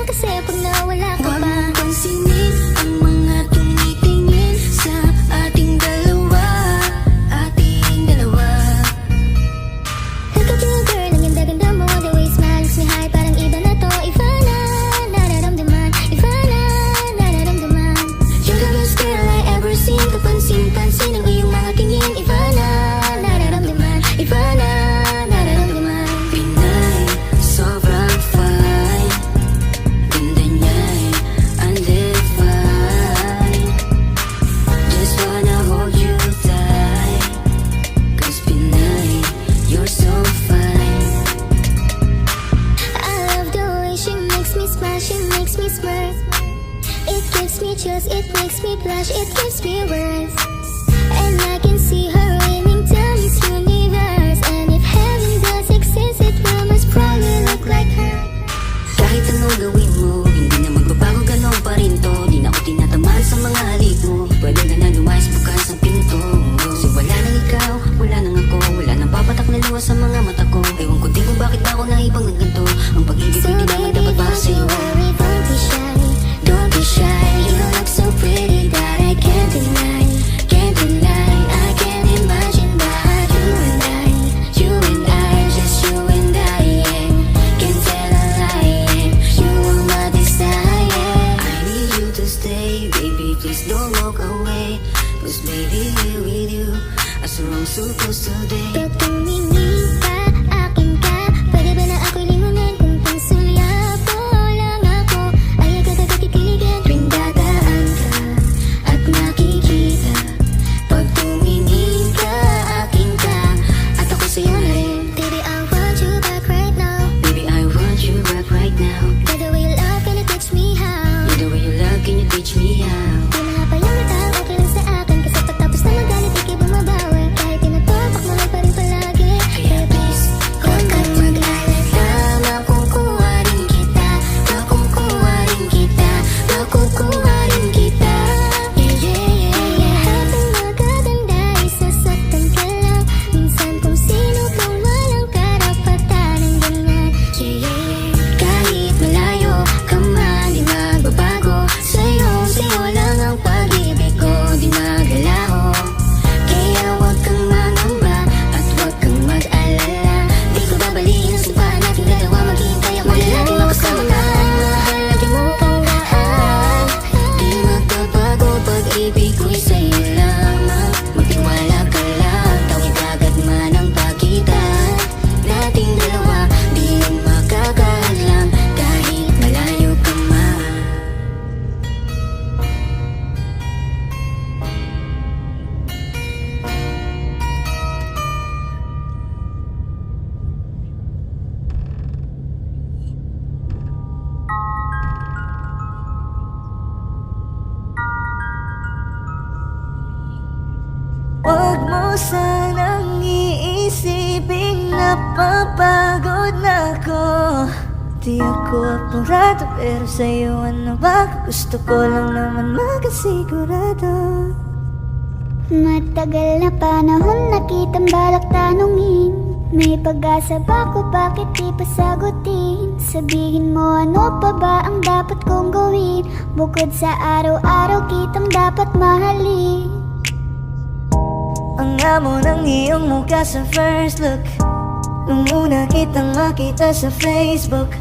kasi pag nawala ka Huwag pa. mong pansinin ang mga tumitingin sa ating dalawa, ating dalawa. Look at you girl, ang ganda-ganda mo. The way you smile makes me high, parang iba na to. Iba na, nararamdaman. Iba na, nararamdaman. You're the best girl I ever seen. Kapansin-pansin ang iyong mga tingin. Iba na, nararamdaman. Iba na, nararamdaman. Pinay, sobrang fine. Ganda niya'y undefined. Just wanna hold you tight. Cause Pinay, you're so fine. I love the way she makes me smile, she makes me smirk. It gives me chills, it makes me blush, it gives me words. And I can see her winning down this universe. And if heaven does exist, it will most probably look like her. Kahit anong gawin mo, hindi na magbabago, ganon pa rin to. Di na ako tinatamaan sa mga halik mo. Pwede ka na lumayas, bukas ang pinto. Kasi wala nang ikaw, wala nang ako. Wala nang papatak na luha sa mga mata ko. Ewan ko din kung bakit ako naibang ng ganito. Ang pag-ibig So hindi naman baby, dapat para don't you sa'yo. worry, don't be shy. Don't be shy, you look so pretty that I can't deny. Can't deny, I can't imagine that you and I, just you and I, yeah. Can't tell a lie, yeah. You are my desire. I need you to stay, baby, please don't walk away. Cause baby, here with you, as wrong supposed to day. Pag tumingin ka, akin ka. Pwede ba na ako'y lingunin kung pangsulyapo lang ako? Ay agad-agad titiligan tuwing dadaan ka at nakikita. Pag tumingin ka, akin ka, at ako sa'yo na rin. Baby, I want you back right now. Baby, I want you back right now. By the way you love, can you teach me how? The way you love, can you teach me how? Di mahapayang okay lang sa akin. Kasi pagtapos na magalit, ikay bumabawi. Kahit tinatapak, mahal pa rin palagi. Kaya please, huwag kang mag-alala. Makukuha rin kita, makukuha rin kita, makukuha rin kita. Yeah, yeah, yeah, yeah. Lahat ng magaganda ay sasaktan ka lang. Minsan kung sino kang walang karapatan ng ganyan. Yeah, yeah, yeah. Kahit malayo ka man, di magbabago. Sa'yo lang ang pag-ibig ko, di magalaho. Kaya huwag kang mangamba at huwag kang mag-alala. Di ko babaliin ang simpahan natin dalawa. Maghihintay ako na lagi makasama ka. Mahal lagi mong tandaan. Di magbabago pag-ibig ko'y sa'yo lamang. Magtiwala ka lang, tawid agad man ang pagitan nating dalawa. Di yun makakahadlang kahit malayo ka man. Huwag mo sanang iisipin napapagod na ako. Di ako apurado pero sa'yo ano ba? Gusto ko lang naman makasigurado. Matagal na panahon nakitang balak tanungin. May pag-asa ba ko, bakit di pa sagutin? Sabihin mo ano pa ba ang dapat kong gawin? Bukod sa araw-araw kitang dapat mahalin. Ang amo ng iyong mukha sa first look. Nung una kitang makita sa Facebook,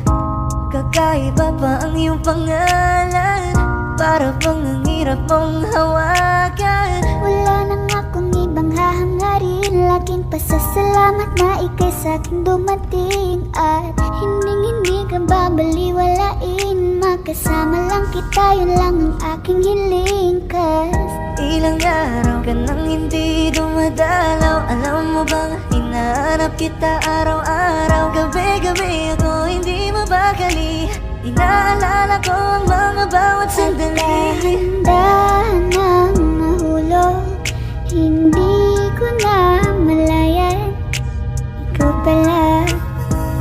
kakaiba pa ang iyong pangalan. Para bang ang hirap mong hawakan. Wala nang akong ibang hahangarin. Laking pasasalamat na ikay sa'king dumating. At hindi ka babaliwalain. Magkasama lang kita, yun lang ang aking hiling. Cause Ilang araw ka nang hindi dumadalaw. Alam mo bang hinahanap kita araw-araw. Gabi-gabi ako hindi mabakali. Inaalala ko ang mga bawat sandali. dahan-dahan nang nahulog. Hindi ko na malayan. Ikaw pala,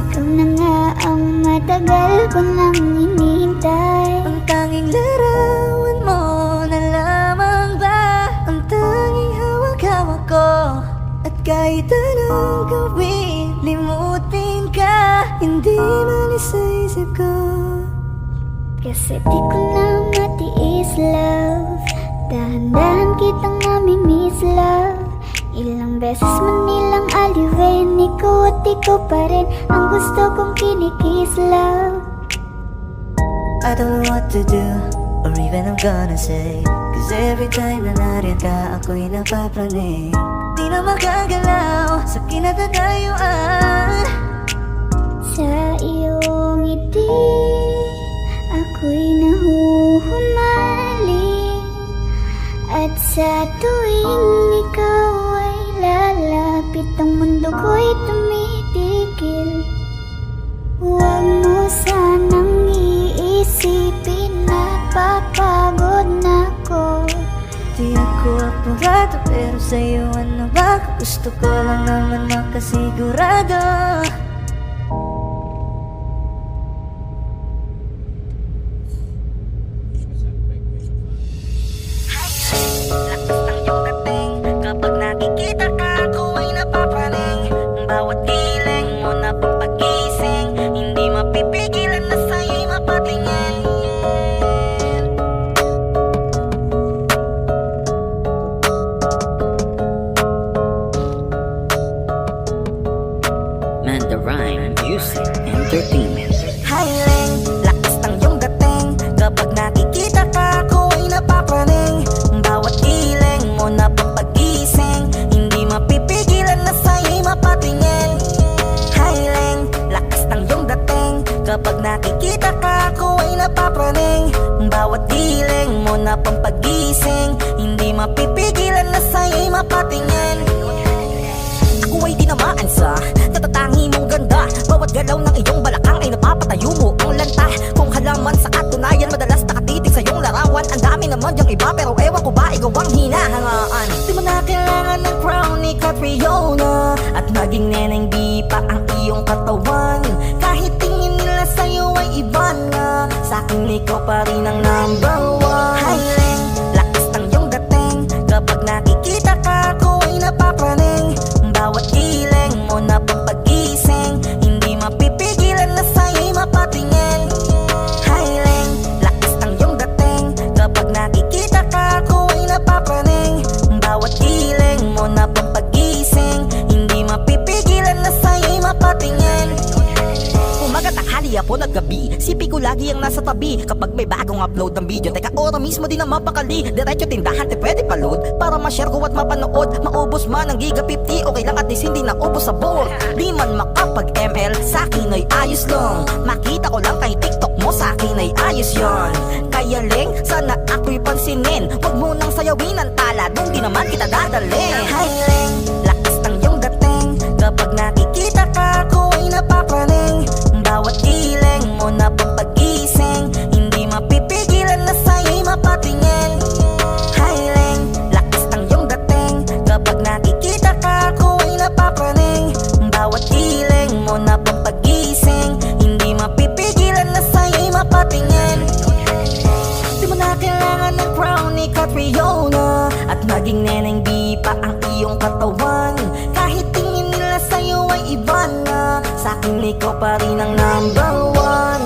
ikaw na nga ang matagal ko nang hinihintay. Ang tanging larawan mo na lamang ba ang tanging hawak-hawak ko. At kahit anong gawin, limutin ka, hindi malis sa isip ko. Kasi di ko na matiis, love. Dahan-dahan kitang nami-miss, love. Ilang beses man nilang aliwin, ikaw at ikaw pa rin ang gusto kong kinikis, love. I don't know what to do, or even I'm gonna say. Cause every time na nariyan ka, ako'y napapraning. Di na makagalaw sa kinatatayuan. Sa iyong ngiti, ako'y nahuhumaling. At sa tuwing ikaw ay lalapit, ang mundo ko'y tumitigil. Huwag mo sanang iisipin na papagod na ko. Di ako apurado, pero sa'yo ano ba? Gusto ko lang naman makasigurado. Kapag nakikita ka, ako ay napapraning. Bawat giling mo na pampagising, hindi mapipigilan na sa'yo'y mapatingin. Mandarine Music Entertainment. Highling, lakas ng iyong dating. Kapag nakikita ka, ako ay napapraning. Bawat giling mo na pampagising, hindi mapipigilan na sa'yo'y mapatingin. Highling, lakas ng iyong dating. Kapag nakikita ka, ako ay napapraning. Bawat giling mo na pampagising, hindi mapipigilan na sa'yo'y mapatingin. Ako ay tinamaan sa natatangi mong ganda. Bawat galaw ng iyong balakang ay napapatayo mo ang lanta. Kung halaman sa katunayan, madalas nakatitig sa iyong larawan. Ang dami naman diyang iba, pero ewan ko ba ikaw ang hinahangaan. Di mo na kailangan ng crown ni Catriona, at maging neneng di pa ang iyong katawan. Kahit tingin nila sa'yo ay iba na, sa'kin ikaw pa rin ang number one. Highling, lakas ng iyong dating. Kapag nakikita ka, ako ay napapraning. Bawat giling mo na pampagising, hindi mapipigilan na sa'yo'y mapatingin. Highling, lakas ng iyong dating. Kapag nakikita ka, ako ay napapraning. Bawat giling mo na pampagising, hindi mapipigilan na sa'yo'y mapatingin. Umaga, tanghali, hapon at gabi, sipi ko lagi ang nasa tabi. Kapag may bagong upload ng video, teka ora mismo din ang mapakali. Diretso tindahan, te pwede pa-load para ma-share ko at mapanood. Maubos man ang giga 50, okay lang at least hindi na ubos sa board. Di man makapag ML, sa'kin ay ayos lang. Makita ko lang kay TikTok mo, sa'kin ay ayos yon. Kaya Leng, sana ako'y pansinin. Huwag mo nang sayawin ang tala, dun di naman kita dadalhin. Highling, lakas ng iyong dating. Kapag nakikita ka, ako ay napapraning. Bawat giling mo na pampagising, hindi mapipigilan na sa'yo'y mapatingin. Highling, lakas ng iyong dating. Kapag nakikita ka, ako ay napapraning. Bawat giling mo na pampagising, hindi mapipigilan na sa'yo'y mapatingin. Di mo na kailangan ng crown ni Catriona, at maging neneng di pa ang iyong katawan. Kahit tingin nila sa'yo ay iba na, sa'kin ikaw pa rin ang number one.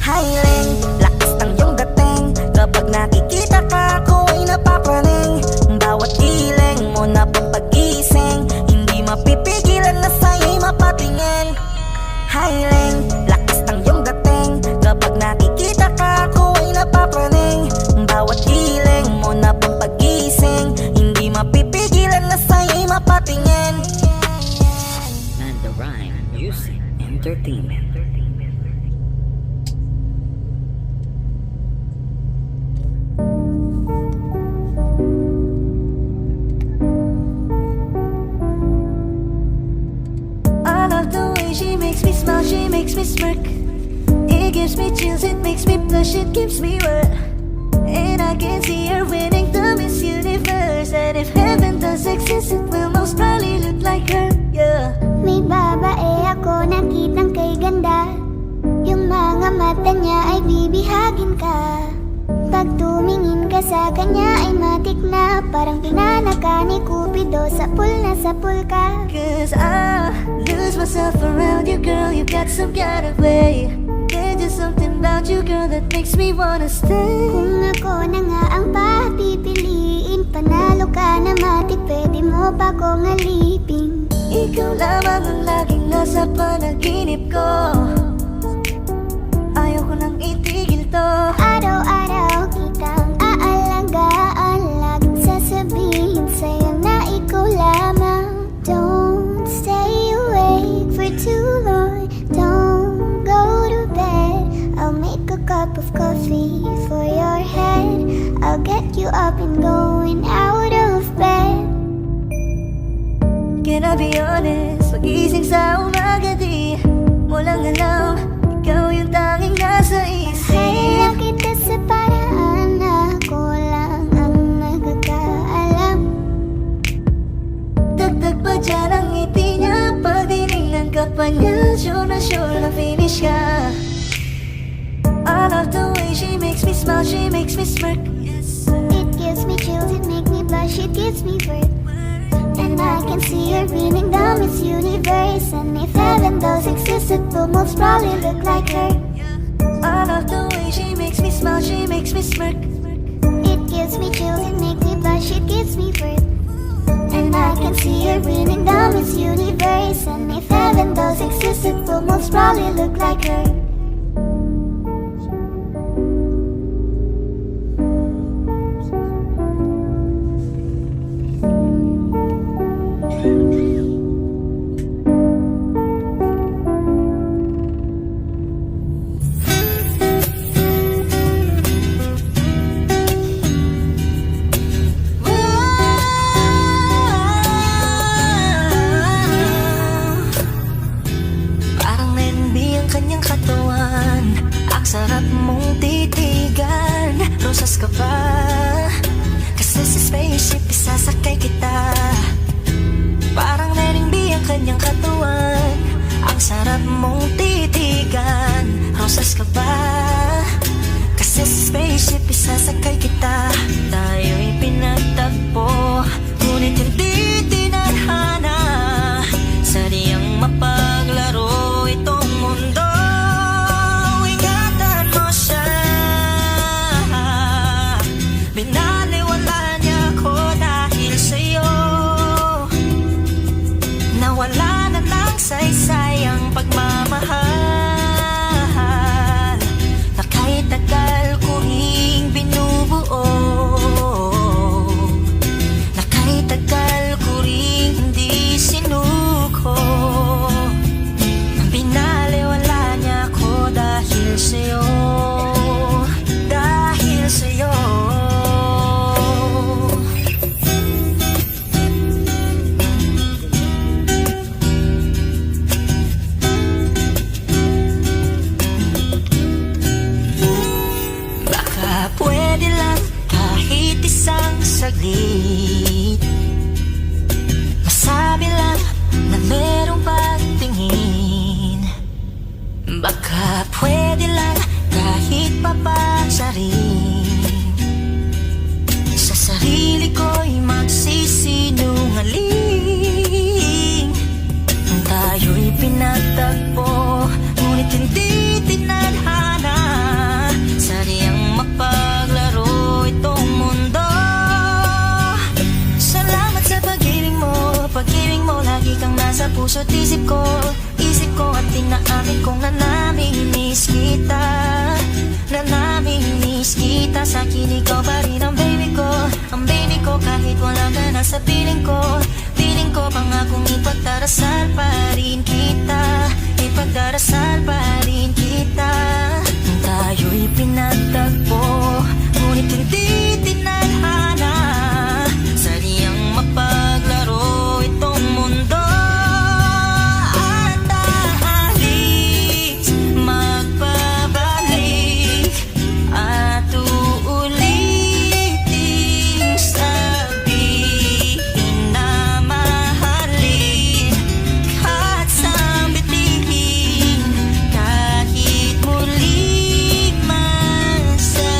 Highling, lakas ng iyong dating. Kapag nakikita ka, ako ay napapraning. Bawat giling mo na pampagising, hindi mapipigilan na sa'yo'y mapatingin. Highling, lakas ng iyong dating. Kapag nakikita ka, ako ay napapraning. Bawat giling mo na pampagising, hindi mapipigilan na sa'yo'y mapatingin. Mandarine Music Entertainment. I love the way she makes me smile, she makes me smirk. It gives me chills, it makes me blush, it keeps me wet. And I can see her winning the Miss Universe. And if heaven does exist, it will most probably look like her, yeah. May babae ako nakitang kay ganda. Yung mga mata niya ay bibihagin ka. Pag tumingin ka sa kanya ay matik na, parang pinanaka ni Cupido, sapul na sapul ka. Cause I lose myself around you, girl. You got some kind of way. There's just something about you, girl. girl that makes me wanna stay. Kung ako na nga ang papipiliin, panalo ka na matik, pwede mo pa kong alipin. Ikaw lamang ang laging nasa panaginip ko. Ayaw ko nang itigil to. Araw-araw kitang aalagaan, laging sasabihin sa'yo na ikaw lamang. Don't stay awake for too long, don't go to bed. I'll make a cup of coffee for your head, I'll get you up and going out of bed. Can I be honest? Pag-ising sa umaga di mo lang alam, ikaw yung tanging nasa isip. Hayaw kita sa paraan na ako lang ang nagkakaalam. Dagdag pa dyan ang ngiti niya, pag dinignan ka pa niya, sure na finish ka. I love the way she makes me smile, she makes me smirk. It gives me chills, it makes me blush, it gives me birth. And I can see her beaming down this universe. And if heaven does exist, it will most probably look like her. I love the way she makes me smile, she makes me smirk. It gives me chills, it makes me blush, it gives me birth. And I can see her beaming down this universe. And if heaven does exist, it will most probably look like her. Parang NB ang kanyang katawan, ang sarap mong titigan. Rosas ka ba? Kasi sa spaceship isasakay kita. Parang NB ang kanyang katawan, ang sarap mong titigan. Rosas ka ba? Kasi sa spaceship isasakay kita. Tayo'y pinagtagpo, ngunit hindi tinadhana. Sadyang mapaglaro itong mundo. Ingatan mo siya. Binaliwala niya ako dahil sa'yo. Nawala na lang saysay ang pagmamahal na kahit tagal ko ring binubuo, na kahit tagal ko ring hindi sinuko. Binaliwala niya ako dahil sa'yo, dahil sa'yo. Baka pwede lang kahit isang saglit, masabi lang na merong pagtingin. Baka pwede lang kahit papansarin, sa sarili ko'y magsisinungaling. Tayo'y pinagtagpo, ngunit hindi tinadhana. Sadyang mapaglaro itong mundo. Salamat sa pag-ibig mo, lagi kang nasa puso't isip ko. Isip ko at tinaamin kong nanamimiss kita, nanamimiss kita. Sa'kin ikaw pa rin ang baby ko, ang baby ko kahit wala ka na sa piling ko. Piling ko pangakong ipagdarasal pa rin kita, ipagdarasal pa rin kita. Tayo'y pinagtagpo, ngunit hindi tinadhana. Sadyang mapaglaro itong mundo. At aalis, magpabalik, at uulitin sabihin na mahalin, at sambitin kahit muli man sa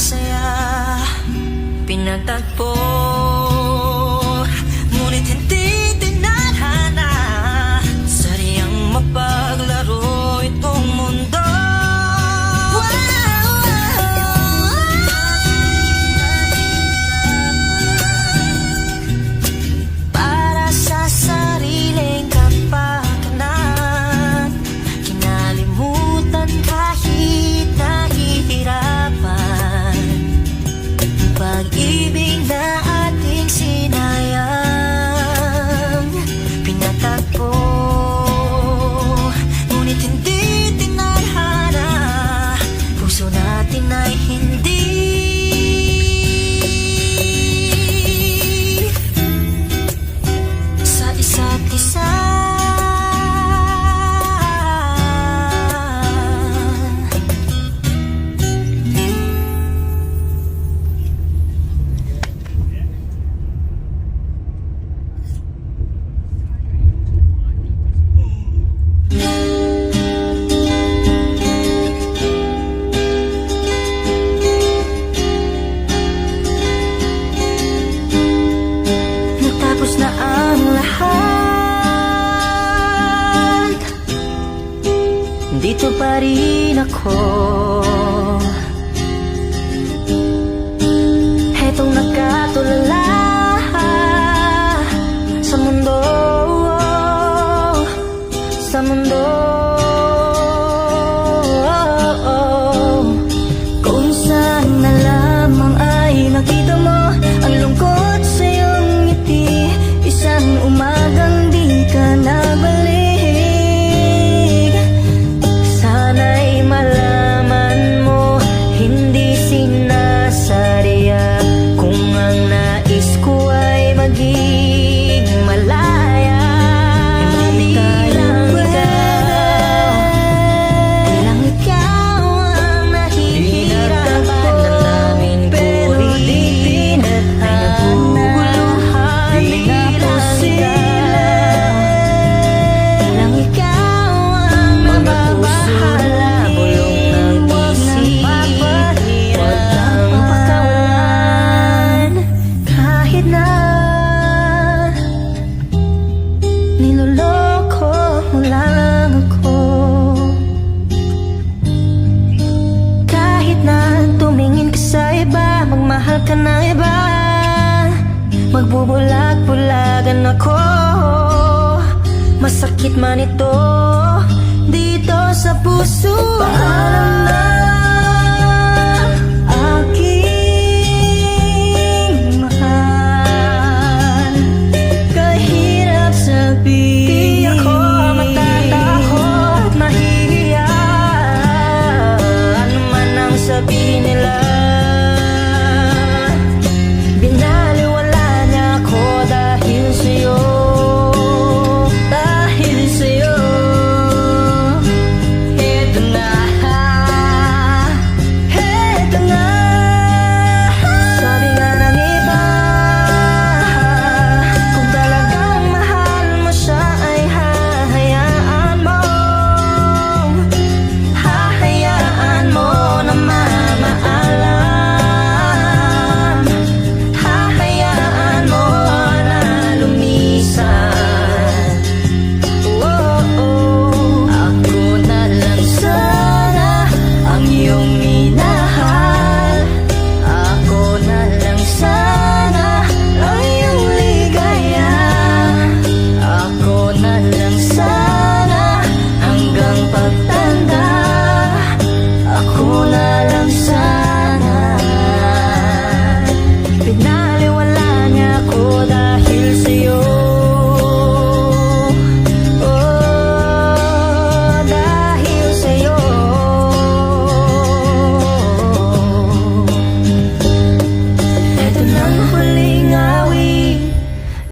saya pinagtagpo, ngunit hindi tinadhana. Sadyang mapaglaro itong mundo. Para sa sariling kapakanan, kinalimutan kahit nahihirapan. Pag-ibig na ating sinayang, pinatagpo, ngunit hindi tinadhana. Puso natin ay hindi sa isa't isa. Natapos na ang lahat, dito pa rin ako. Hetong nakatulala sa mundo, sa mundo. Kung saan na lamang ay nakita mo ang lungkot sa iyong ngiti, isang umagang di ka nabalik. Sana'y malaman mo, hindi sinasadya. Kung ang nais ko ay maging malaya, hindi lang ikaw ang nahihirapan na namin. Pero di pinaguguluhan, di nga sila. Lang ikaw ang mababahala, bulong ng isip, wag kang pakawalan. Kahit na niloloko mo lang ako, kahit na tumingin ka sa iba, magmahal ka ng iba, magbubulag-bulagan ako. Masakit man ito dito sa puso. Paalam na